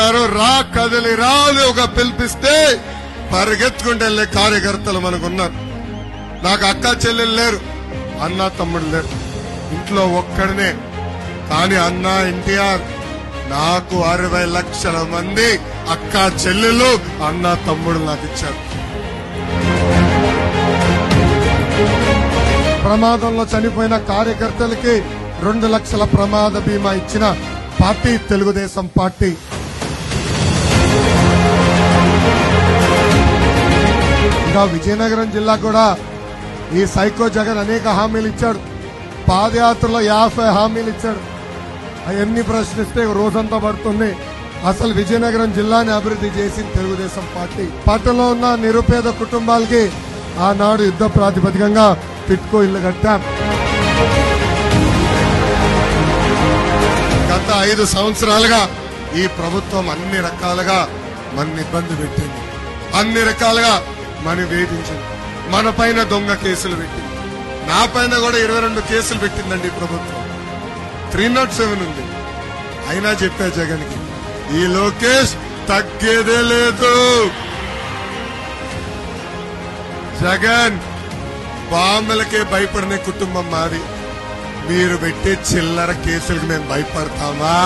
గారు రా కదిలి రా అని ఒక పిలిపిస్తే పరిగెత్తుకుంటూ వెళ్లే కార్యకర్తలు మనకున్నారు. నాకు అక్క చెల్లెలు లేరు, అన్న తమ్ముడు లేరు, ఇంట్లో ఒక్కడనే. కానీ అన్న ఎన్టీఆర్ నాకు 60 లక్షల మంది అక్క చెల్లెలు అన్న తమ్ముడు నాకు ఇచ్చారు. ప్రమాదంలో చనిపోయిన కార్యకర్తలకి 2 లక్షల ప్రమాద బీమా ఇచ్చిన పార్టీ తెలుగుదేశం పార్టీ. ఇంకా విజయనగరం జిల్లా కూడా ఈ సైకో జగన్ అనేక హామీలు ఇచ్చాడు. పాదయాత్రలో 50 హామీలు ఇచ్చాడు. అవన్నీ ప్రశ్నిస్తే రోజంతా పడుతుంది. అసలు విజయనగరం జిల్లాని అభివృద్ధి చేసింది తెలుగుదేశం పార్టీ. పట్టణంలో ఉన్న నిరుపేద కుటుంబాలకి ఆనాడు యుద్ధ ప్రాతిపదికంగా టిట్కో ఇల్లు కట్టాం. గత 5 సంవత్సరాలుగా ఈ ప్రభుత్వం అన్ని రకాలుగా మన ఇబ్బంది పెట్టింది, అన్ని రకాలుగా మన వేధించింది, మన పైన దొంగ కేసులు పెట్టింది. నా పైన కూడా 22 కేసులు పెట్టిందండి ఈ ప్రభుత్వం. 307 ఉంది. అయినా చెప్పా జగన్ కి, ఈ లోకేష్ తగ్గేదే లేదు. జగన్ బాంబులకే భయపడిన కుటుంబం మాది. మీరు పెట్టే చిల్లర కేసులకు మేము భయపడతామా?